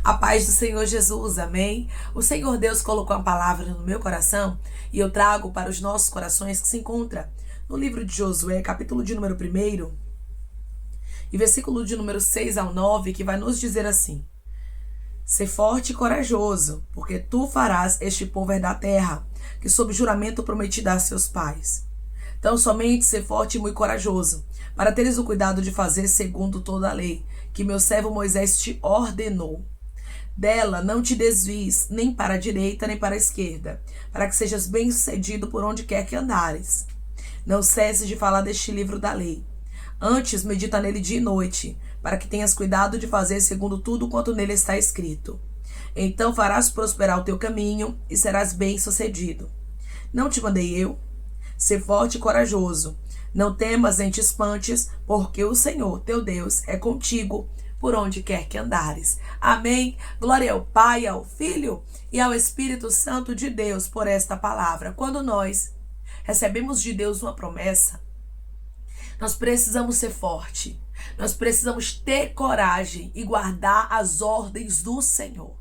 A paz do Senhor Jesus, amém? O Senhor Deus colocou a palavra no meu coração e eu trago para os nossos corações que se encontra no livro de Josué, capítulo de número 1 e versículo de número 6 ao 9, que vai nos dizer assim: Ser forte e corajoso, porque tu farás este povo herdar a terra, que sob juramento prometi dar a seus pais. Então, somente ser forte e muito corajoso, para teres o cuidado de fazer segundo toda a lei, que meu servo Moisés te ordenou. Dela não te desvies, nem para a direita, nem para a esquerda, para que sejas bem-sucedido por onde quer que andares. Não cesses de falar deste livro da lei. Antes, medita nele dia e noite, para que tenhas cuidado de fazer segundo tudo quanto nele está escrito. Então farás prosperar o teu caminho e serás bem-sucedido. Não te mandei eu? Ser forte e corajoso. Não temas nem te espantes, porque o Senhor, teu Deus, é contigo por onde quer que andares. Amém. Glória ao Pai, ao Filho e ao Espírito Santo de Deus por esta palavra. Quando nós recebemos de Deus uma promessa, nós precisamos ser forte. Nós precisamos ter coragem e guardar as ordens do Senhor.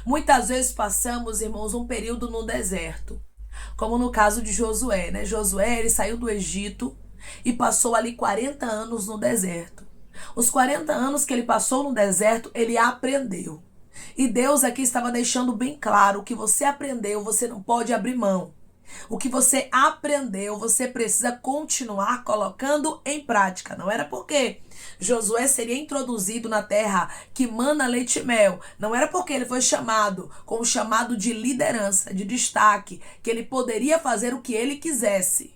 Muitas vezes passamos, irmãos, um período no deserto, como no caso de Josué, né? Josué, ele saiu do Egito e passou ali 40 anos no deserto. Os 40 anos que ele passou no deserto, ele aprendeu. E Deus aqui estava deixando bem claro: o que você aprendeu, você não pode abrir mão. O que você aprendeu, você precisa continuar colocando em prática. Não era porque Josué seria introduzido na terra que mana leite e mel. Não era porque ele foi chamado com o chamado de liderança, de destaque, que ele poderia fazer o que ele quisesse.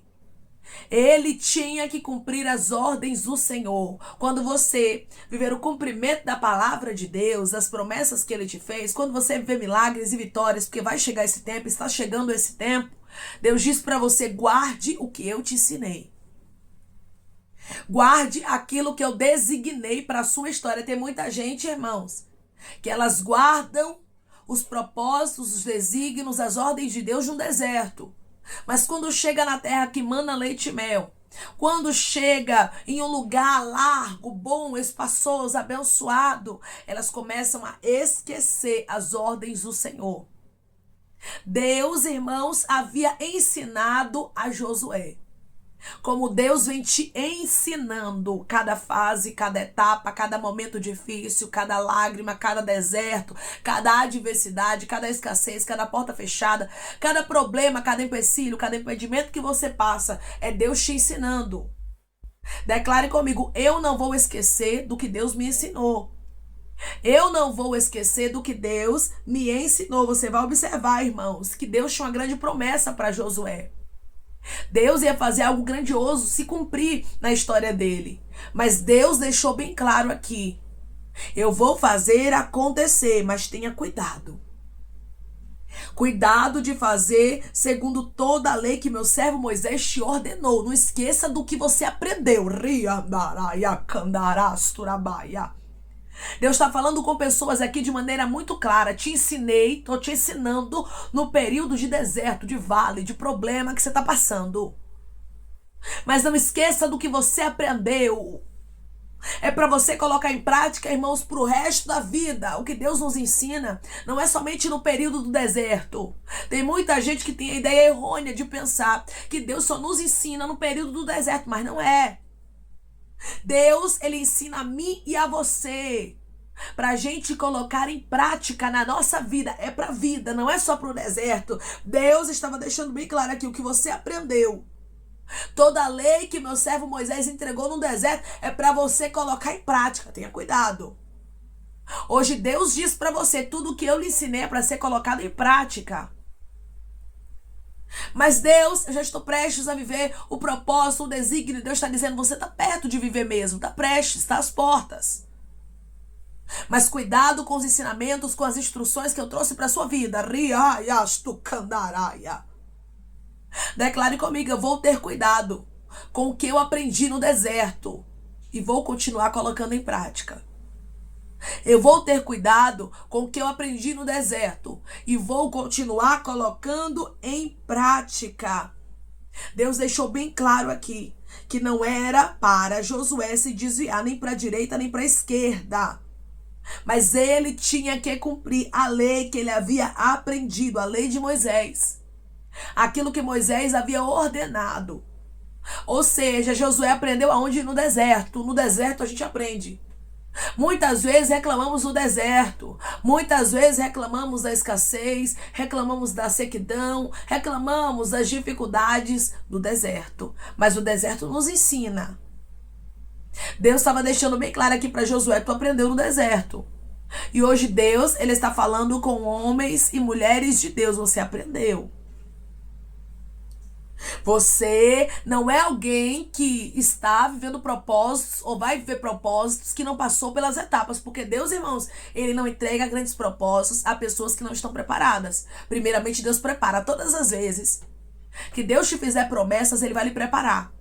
Ele tinha que cumprir as ordens do Senhor. Quando você viver o cumprimento da palavra de Deus, das promessas que ele te fez, quando você viver milagres e vitórias, porque vai chegar esse tempo, está chegando esse tempo, Deus diz para você: guarde o que eu te ensinei. Guarde aquilo que eu designei para a sua história. Tem muita gente, irmãos, que elas guardam os propósitos, os desígnios, as ordens de Deus no deserto. Mas quando chega na terra que mana leite e mel, quando chega em um lugar largo, bom, espaçoso, abençoado, elas começam a esquecer as ordens do Senhor. Deus, irmãos, havia ensinado a Josué. Como Deus vem te ensinando cada fase, cada etapa, cada momento difícil, cada lágrima, cada deserto, cada adversidade, cada escassez, cada porta fechada, cada problema, cada empecilho, cada impedimento que você passa, é Deus te ensinando. Declare comigo: eu não vou esquecer do que Deus me ensinou. Eu não vou esquecer do que Deus me ensinou. Você vai observar, irmãos, que Deus tinha uma grande promessa para Josué. Deus ia fazer algo grandioso se cumprir na história dele. Mas Deus deixou bem claro aqui: eu vou fazer acontecer, mas tenha cuidado. Cuidado de fazer segundo toda a lei que meu servo Moisés te ordenou. Não esqueça do que você aprendeu. Deus está falando com pessoas aqui de maneira muito clara. Te ensinei, estou te ensinando no período de deserto, de vale, de problema que você está passando. Mas não esqueça do que você aprendeu. É para você colocar em prática, irmãos, para o resto da vida. O que Deus nos ensina não é somente no período do deserto. Tem muita gente que tem a ideia errônea de pensar que Deus só nos ensina no período do deserto, mas não é. Deus, ele ensina a mim e a você pra gente colocar em prática na nossa vida. É pra vida, não é só pro deserto. Deus estava deixando bem claro aqui: o que você aprendeu, toda a lei que meu servo Moisés entregou no deserto, é pra você colocar em prática. Tenha cuidado. Hoje Deus diz pra você: tudo o que eu lhe ensinei é pra ser colocado em prática. Mas Deus, eu já estou prestes a viver o propósito, o desígnio. Deus está dizendo: você está perto de viver mesmo, está prestes, está às portas. Mas cuidado com os ensinamentos, com as instruções que eu trouxe para a sua vida. Declare comigo: eu vou ter cuidado com o que eu aprendi no deserto e vou continuar colocando em prática. Eu vou ter cuidado com o que eu aprendi no deserto e vou continuar colocando em prática. Deus deixou bem claro aqui que não era para Josué se desviar nem para a direita nem para a esquerda. Mas ele tinha que cumprir a lei que ele havia aprendido, a lei de Moisés. Aquilo que Moisés havia ordenado. Ou seja, Josué aprendeu aonde? No deserto. No deserto a gente aprende. Muitas vezes reclamamos do deserto, muitas vezes reclamamos da escassez, reclamamos da sequidão, reclamamos das dificuldades do deserto. Mas o deserto nos ensina. Deus estava deixando bem claro aqui para Josué, tu aprendeu no deserto. E hoje Deus, ele está falando com homens e mulheres de Deus, você aprendeu. Você não é alguém que está vivendo propósitos ou vai viver propósitos que não passou pelas etapas. Porque Deus, irmãos, ele não entrega grandes propósitos a pessoas que não estão preparadas. Primeiramente, Deus prepara todas as vezes que Deus te fizer promessas, ele vai lhe preparar.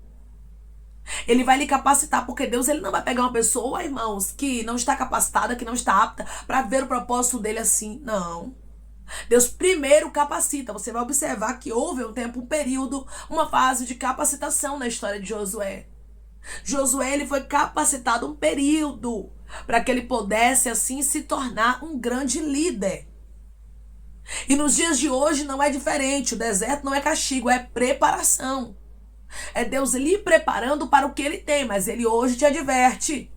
Ele vai lhe capacitar, porque Deus ele não vai pegar uma pessoa, irmãos, que não está capacitada, que não está apta para ver o propósito dele assim. Não. Deus primeiro capacita. Você vai observar que houve um tempo, um período, uma fase de capacitação na história de Josué. Josué ele foi capacitado um período para que ele pudesse assim se tornar um grande líder. E nos dias de hoje não é diferente. O deserto não é castigo, é preparação. É Deus lhe preparando para o que ele tem, mas ele hoje te adverte.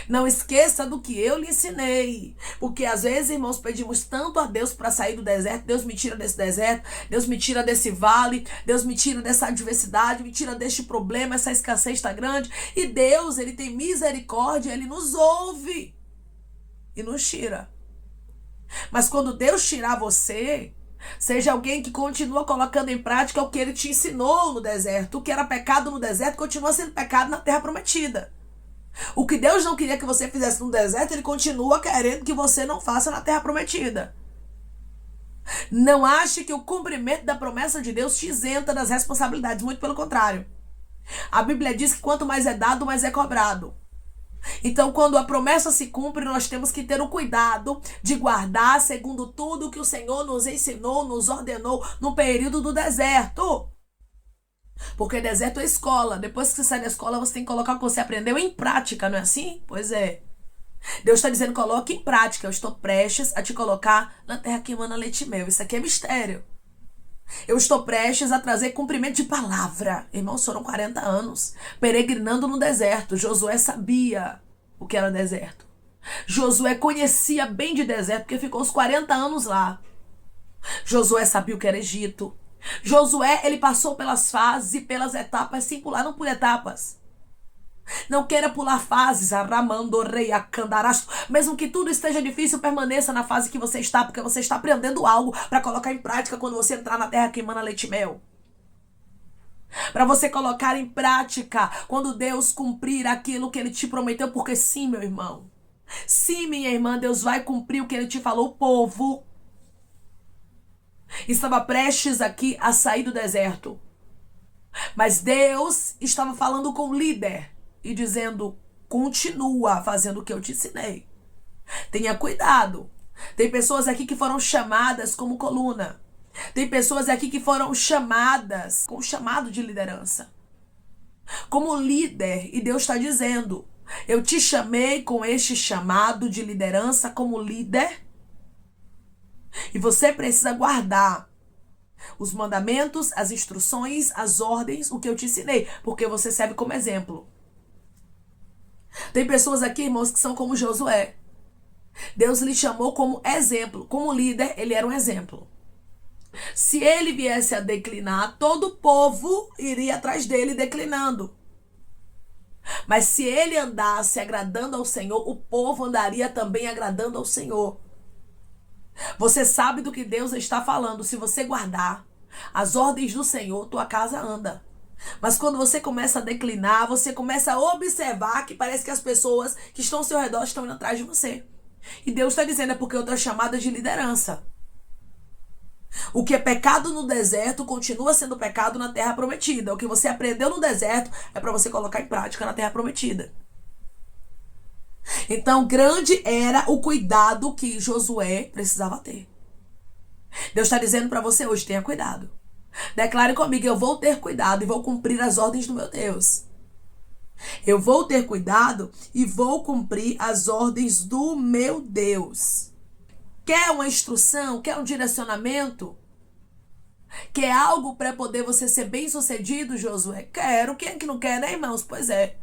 Não esqueça do que eu lhe ensinei. Porque às vezes, irmãos, pedimos tanto a Deus para sair do deserto. Deus me tira desse deserto, Deus me tira desse vale, Deus me tira dessa adversidade, me tira deste problema, essa escassez está grande. E Deus, ele tem misericórdia, ele nos ouve e nos tira. Mas quando Deus tirar você, seja alguém que continua colocando em prática o que ele te ensinou no deserto. O que era pecado no deserto continua sendo pecado na terra prometida. O que Deus não queria que você fizesse no deserto, ele continua querendo que você não faça na terra prometida. Não ache que o cumprimento da promessa de Deus te isenta das responsabilidades. Muito pelo contrário. A Bíblia diz que quanto mais é dado, mais é cobrado. Então, quando a promessa se cumpre, nós temos que ter o cuidado de guardar segundo tudo que o Senhor nos ensinou, nos ordenou no período do deserto. Porque deserto é escola. Depois que você sai da escola, você tem que colocar o que você aprendeu em prática, não é assim? Pois é. Deus está dizendo, coloque em prática. Eu estou prestes a te colocar na terra que emana leite e mel. Isso aqui é mistério. Eu estou prestes a trazer cumprimento de palavra. Irmãos, foram 40 anos peregrinando no deserto. Josué sabia o que era deserto. Josué conhecia bem de deserto, porque ficou uns 40 anos lá. Josué sabia o que era Egito. Josué, ele passou pelas fases e pelas etapas, sim, pularam por etapas. Não queira pular fases, mesmo que tudo esteja difícil, permaneça na fase que você está, porque você está aprendendo algo para colocar em prática quando você entrar na terra que emana leite e mel. Para você colocar em prática quando Deus cumprir aquilo que ele te prometeu, porque sim, meu irmão, sim, minha irmã, Deus vai cumprir o que ele te falou. O povo estava prestes aqui a sair do deserto, mas Deus estava falando com o líder e dizendo, continua fazendo o que eu te ensinei. Tenha cuidado. Tem pessoas aqui que foram chamadas como coluna. Tem pessoas aqui que foram chamadas com chamado de liderança, como líder. E Deus está dizendo, eu te chamei com este chamado de liderança como líder. E você precisa guardar os mandamentos, as instruções, as ordens, o que eu te ensinei, porque você serve como exemplo. Tem pessoas aqui, irmãos, que são como Josué. Deus lhe chamou como exemplo. Como líder, ele era um exemplo. Se ele viesse a declinar, todo o povo iria atrás dele declinando. Mas se ele andasse agradando ao Senhor, o povo andaria também agradando ao Senhor. Você sabe do que Deus está falando. Se você guardar as ordens do Senhor, tua casa anda. Mas quando você começa a declinar, você começa a observar que parece que as pessoas que estão ao seu redor estão indo atrás de você. E Deus está dizendo, é porque eu estou chamada de liderança. O que é pecado no deserto continua sendo pecado na terra prometida. O que você aprendeu no deserto é para você colocar em prática na terra prometida. Então, grande era o cuidado que Josué precisava ter. Deus está dizendo para você hoje, tenha cuidado. Declare comigo, eu vou ter cuidado e vou cumprir as ordens do meu Deus. Eu vou ter cuidado e vou cumprir as ordens do meu Deus. Quer uma instrução? Quer um direcionamento? Quer algo para poder você ser bem-sucedido, Josué? Quero. Quem é que não quer, né, irmãos? Pois é.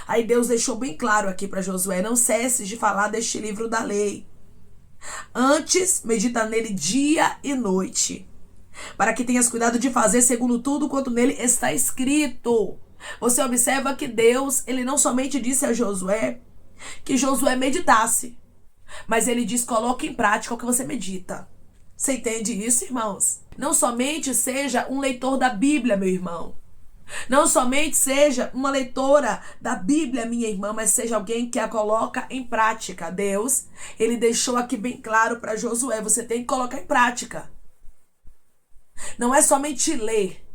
Aí Deus deixou bem claro aqui para Josué: não cesses de falar deste livro da lei. Antes, medita nele dia e noite, para que tenhas cuidado de fazer segundo tudo quanto nele está escrito. Você observa que Deus, ele não somente disse a Josué que Josué meditasse, mas ele diz: coloque em prática o que você medita. Você entende isso, irmãos? Não somente seja um leitor da Bíblia, meu irmão. Não somente seja uma leitora da Bíblia, minha irmã, mas seja alguém que a coloca em prática. Deus, ele deixou aqui bem claro para Josué: você tem que colocar em prática. Não é somente ler,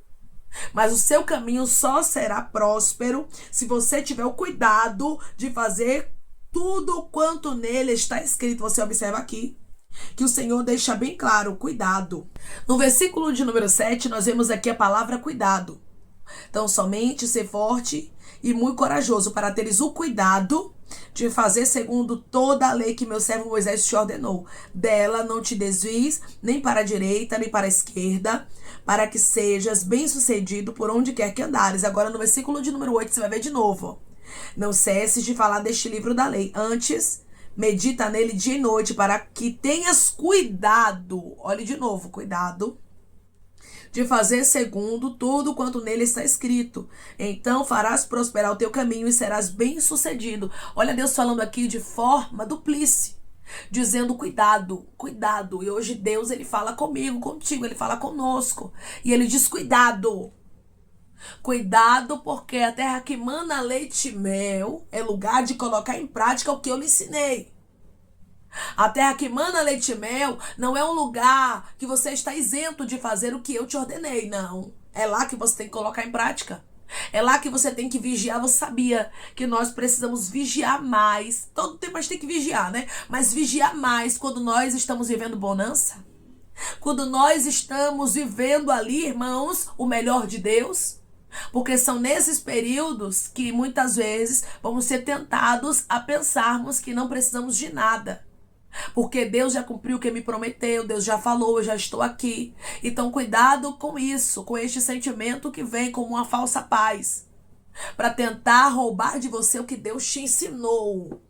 mas o seu caminho só será próspero se você tiver o cuidado de fazer tudo quanto nele está escrito. Você observa aqui que o Senhor deixa bem claro: cuidado. No versículo de número 7, nós vemos aqui a palavra cuidado. Então, somente ser forte e muito corajoso para teres o cuidado de fazer segundo toda a lei que meu servo Moisés te ordenou. Dela não te desvies nem para a direita nem para a esquerda, para que sejas bem-sucedido por onde quer que andares. Agora, no versículo de número 8, você vai ver de novo: não cesses de falar deste livro da lei. Antes, medita nele dia e noite, para que tenhas cuidado. Olhe de novo: cuidado de fazer segundo tudo quanto nele está escrito. Então farás prosperar o teu caminho e serás bem-sucedido. Olha Deus falando aqui de forma duplície, dizendo: cuidado, cuidado. E hoje Deus, ele fala comigo, contigo, ele fala conosco. E ele diz: cuidado. Cuidado, porque a terra que mana leite e mel é lugar de colocar em prática o que eu lhe ensinei. A terra que mana leite e mel não é um lugar que você está isento de fazer o que eu te ordenei, não. É lá que você tem que colocar em prática. É lá que você tem que vigiar. Você sabia que nós precisamos vigiar mais? Todo tempo a gente tem que vigiar, né? Mas vigiar mais quando nós estamos vivendo bonança? Quando nós estamos vivendo ali, irmãos, o melhor de Deus? Porque são nesses períodos que muitas vezes vamos ser tentados a pensarmos que não precisamos de nada. Porque Deus já cumpriu o que me prometeu, Deus já falou, eu já estou aqui. Então cuidado com isso, com este sentimento que vem como uma falsa paz, para tentar roubar de você o que Deus te ensinou.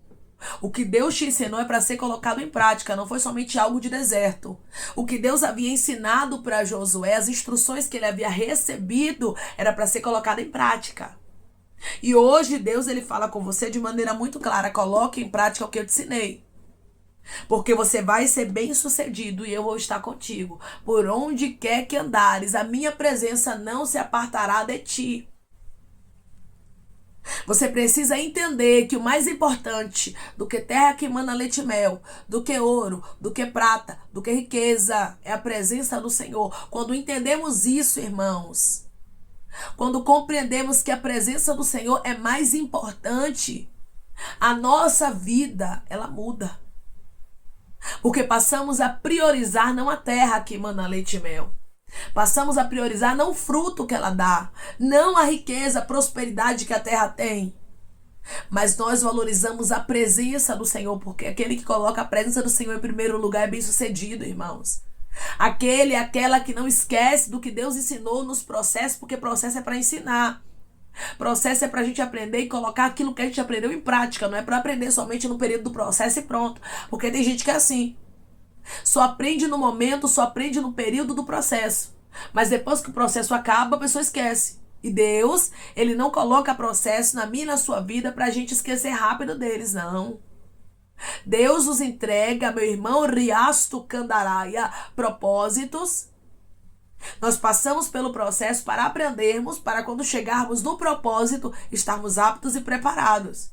O que Deus te ensinou é para ser colocado em prática, não foi somente algo de deserto. O que Deus havia ensinado para Josué, as instruções que ele havia recebido, era para ser colocado em prática. E hoje Deus, ele fala com você de maneira muito clara: coloque em prática o que eu te ensinei. Porque você vai ser bem-sucedido e eu vou estar contigo. Por onde quer que andares, a minha presença não se apartará de ti. Você precisa entender que o mais importante do que terra que mana leite e mel, do que ouro, do que prata, do que riqueza, é a presença do Senhor. Quando entendemos isso, irmãos, quando compreendemos que a presença do Senhor é mais importante, a nossa vida, ela muda. Porque passamos a priorizar não a terra que mana leite e mel. Passamos a priorizar não o fruto que ela dá, não a riqueza, a prosperidade que a terra tem. Mas nós valorizamos a presença do Senhor, porque aquele que coloca a presença do Senhor em primeiro lugar é bem-sucedido, irmãos. Aquela que não esquece do que Deus ensinou nos processos, porque processo é para ensinar. Processo é pra gente aprender e colocar aquilo que a gente aprendeu em prática. Não é pra aprender somente no período do processo e pronto. Porque tem gente que é assim. Só aprende no momento, só aprende no período do processo. Mas depois que o processo acaba, a pessoa esquece. E Deus, ele não coloca processo na minha e na sua vida pra gente esquecer rápido deles, não. Deus nos entrega, meu irmão, riasto candaraia, propósitos. Nós passamos pelo processo para aprendermos, para quando chegarmos no propósito, estarmos aptos e preparados.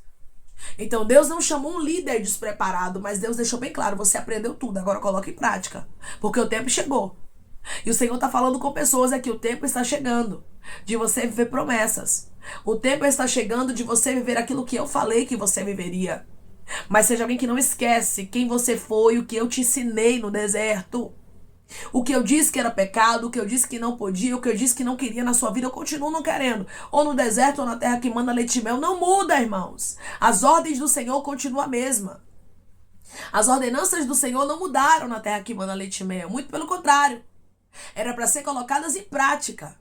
Então Deus não chamou um líder despreparado, mas Deus deixou bem claro: você aprendeu tudo, agora coloca em prática, porque o tempo chegou. E o Senhor está falando com pessoas aqui: o tempo está chegando de você viver promessas. O tempo está chegando de você viver aquilo que eu falei que você viveria. Mas seja alguém que não esquece quem você foi, o que eu te ensinei no deserto. O que eu disse que era pecado, o que eu disse que não podia, o que eu disse que não queria na sua vida, eu continuo não querendo. Ou no deserto ou na terra que manda leite e mel. Não muda, irmãos. As ordens do Senhor continuam a mesma. As ordenanças do Senhor não mudaram na terra que manda leite e mel. Muito pelo contrário. Era para ser colocadas em prática.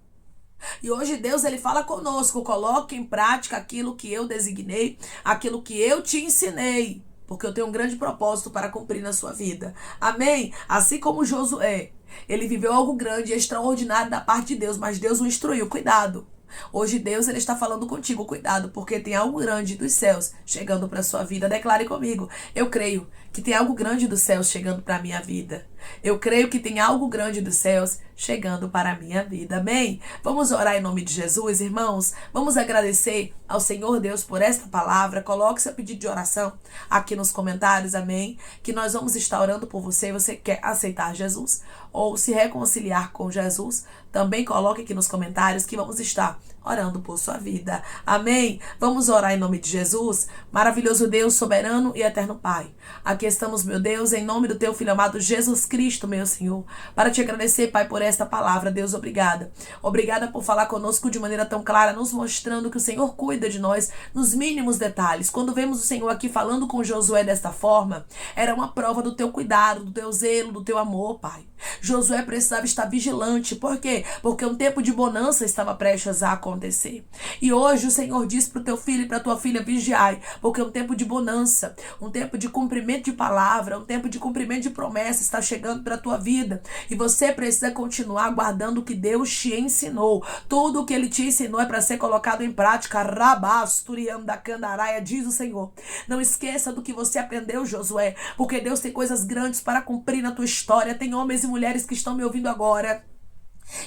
E hoje Deus, ele fala conosco: coloque em prática aquilo que eu designei, aquilo que eu te ensinei. Porque eu tenho um grande propósito para cumprir na sua vida. Amém? Assim como Josué, ele viveu algo grande e extraordinário da parte de Deus, mas Deus o instruiu. Cuidado. Hoje Deus, ele está falando contigo. Cuidado, porque tem algo grande dos céus chegando para a sua vida. Declare comigo: eu creio que tem algo grande dos céus chegando para a minha vida. Eu creio que tem algo grande dos céus chegando para a minha vida. Amém? Vamos orar em nome de Jesus, irmãos. Vamos agradecer ao Senhor Deus por esta palavra. Coloque seu pedido de oração aqui nos comentários. Amém? Que nós vamos estar orando por você. Você quer aceitar Jesus ou se reconciliar com Jesus? Também coloque aqui nos comentários que vamos estar orando por sua vida. Amém? Vamos orar em nome de Jesus. Maravilhoso Deus, soberano e eterno Pai. Aqui estamos, meu Deus, em nome do teu Filho amado Jesus Cristo, meu Senhor, para te agradecer, Pai, por esta palavra. Deus, obrigada. Obrigada por falar conosco de maneira tão clara, nos mostrando que o Senhor cuida de nós nos mínimos detalhes. Quando vemos o Senhor aqui falando com Josué desta forma, era uma prova do teu cuidado, do teu zelo, do teu amor, Pai. Josué precisava estar vigilante. Por quê? Porque um tempo de bonança estava prestes a acontecer. E hoje o Senhor diz para o teu filho e para a tua filha: vigiai, porque um tempo de bonança, um tempo de cumprimento de palavra, um tempo de cumprimento de promessa está chegando para a tua vida. E você precisa continuar guardando o que Deus te ensinou. Tudo o que Ele te ensinou é para ser colocado em prática. Rabasturiam da Candaraia, diz o Senhor. Não esqueça do que você aprendeu, Josué, porque Deus tem coisas grandes para cumprir na tua história. Tem homens e mulheres que estão me ouvindo agora,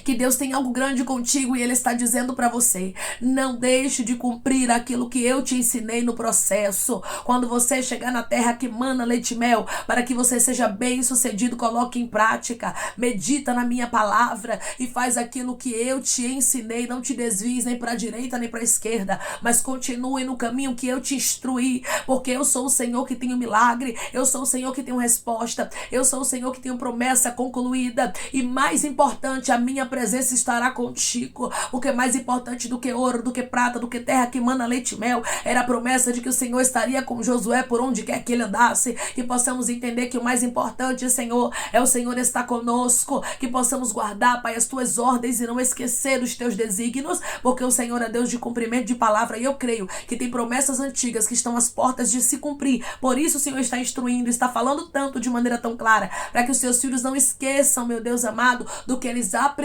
que Deus tem algo grande contigo e Ele está dizendo para você: não deixe de cumprir aquilo que eu te ensinei no processo. Quando você chegar na terra que mana leite e mel, para que você seja bem sucedido, coloque em prática, medita na minha palavra e faz aquilo que eu te ensinei. Não te desvies nem para a direita nem para a esquerda, mas continue no caminho que eu te instruí, porque eu sou o Senhor que tem o milagre, eu sou o Senhor que tem resposta, eu sou o Senhor que tem promessa concluída. E mais importante, a minha presença estará contigo. O que é mais importante do que ouro, do que prata, do que terra que mana leite e mel, era a promessa de que o Senhor estaria com Josué por onde quer que ele andasse. Que possamos entender que o mais importante, Senhor, é o Senhor estar conosco. Que possamos guardar, Pai, as tuas ordens e não esquecer os teus desígnios, porque o Senhor é Deus de cumprimento de palavra. E eu creio que tem promessas antigas que estão às portas de se cumprir. Por isso o Senhor está instruindo, está falando tanto de maneira tão clara, para que os seus filhos não esqueçam, meu Deus amado, do que eles aprenderam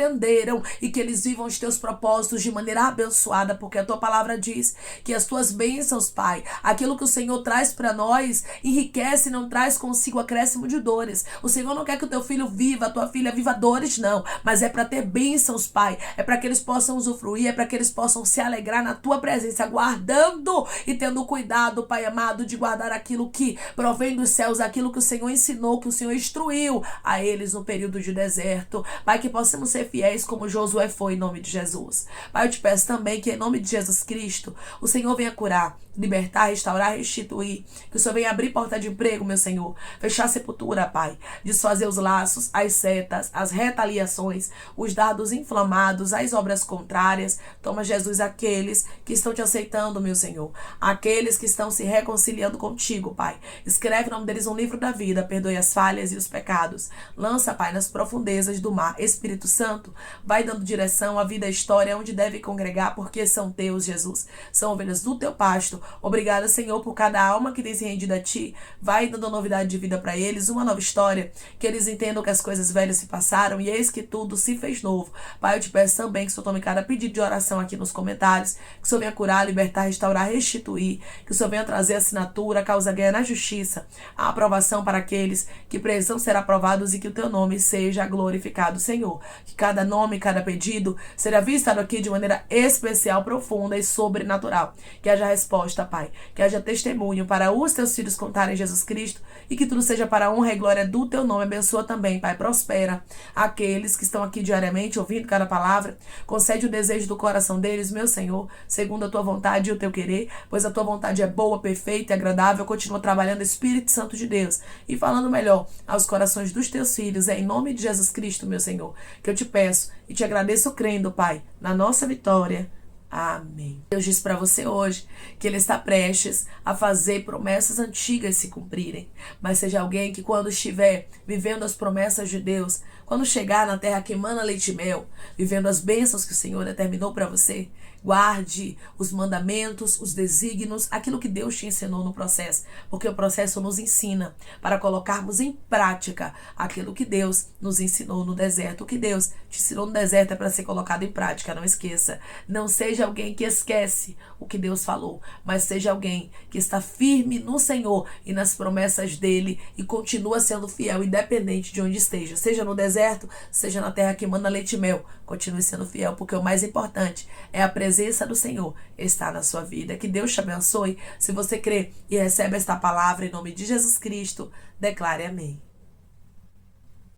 e que eles vivam os teus propósitos de maneira abençoada, porque a tua palavra diz que as tuas bênçãos, Pai, aquilo que o Senhor traz para nós, enriquece e não traz consigo acréscimo de dores. O Senhor não quer que o teu filho viva, a tua filha viva dores, não, mas é para ter bênçãos, Pai, é para que eles possam usufruir, é para que eles possam se alegrar na tua presença, guardando e tendo cuidado, Pai amado, de guardar aquilo que provém dos céus, aquilo que o Senhor ensinou, que o Senhor instruiu a eles no período de deserto. Pai, que possamos ser fiéis como Josué foi, em nome de Jesus. Pai, eu te peço também que em nome de Jesus Cristo, o Senhor venha curar, libertar, restaurar, restituir. Que o Senhor venha abrir porta de emprego, meu Senhor. Fechar a sepultura, Pai. Desfazer os laços, as setas, as retaliações, os dardos inflamados, as obras contrárias. Toma, Jesus, aqueles que estão te aceitando, meu Senhor. Aqueles que estão se reconciliando contigo, Pai. Escreve o nome deles no livro da vida. Perdoe as falhas e os pecados. Lança, Pai, nas profundezas do mar. Espírito Santo, vai dando direção à vida, à história, onde deve congregar, porque são teus, Jesus. São ovelhas do teu pasto. Obrigada, Senhor, por cada alma que tem se rendido a ti. Vai dando novidade de vida para eles, uma nova história, que eles entendam que as coisas velhas se passaram e eis que tudo se fez novo. Pai, eu te peço também que o Senhor tome cada pedido de oração aqui nos comentários, que o Senhor venha curar, libertar, restaurar, restituir, que o Senhor venha trazer assinatura, causa ganha na justiça, a aprovação para aqueles que precisam ser aprovados e que o teu nome seja glorificado, Senhor. Que cada nome, cada pedido seja visitado aqui de maneira especial, profunda e sobrenatural. Que haja resposta, Pai. Que haja testemunho para os teus filhos contarem Jesus Cristo e que tudo seja para a honra e glória do teu nome. Abençoa também, Pai. Prospera aqueles que estão aqui diariamente ouvindo cada palavra. Concede o desejo do coração deles, meu Senhor, segundo a tua vontade e o teu querer, pois a tua vontade é boa, perfeita e agradável. Continua trabalhando, Espírito Santo de Deus, e falando melhor aos corações dos teus filhos. É em nome de Jesus Cristo, meu Senhor, que eu te peço e te agradeço crendo, Pai, na nossa vitória. Amém. Deus diz para você hoje que Ele está prestes a fazer promessas antigas se cumprirem. Mas seja alguém que quando estiver vivendo as promessas de Deus, quando chegar na terra que emana leite e mel, vivendo as bênçãos que o Senhor determinou para você, guarde os mandamentos, os desígnios, aquilo que Deus te ensinou no processo. Porque o processo nos ensina para colocarmos em prática aquilo que Deus nos ensinou no deserto. O que Deus te ensinou no deserto é para ser colocado em prática, não esqueça. Não seja alguém que esquece o que Deus falou, mas seja alguém que está firme no Senhor e nas promessas dele e continua sendo fiel, independente de onde esteja. Seja no deserto, seja na terra que manda leite e mel. Continue sendo fiel, porque o mais importante é a presença do Senhor estar na sua vida. Que Deus te abençoe. Se você crê e recebe esta palavra em nome de Jesus Cristo, declare amém.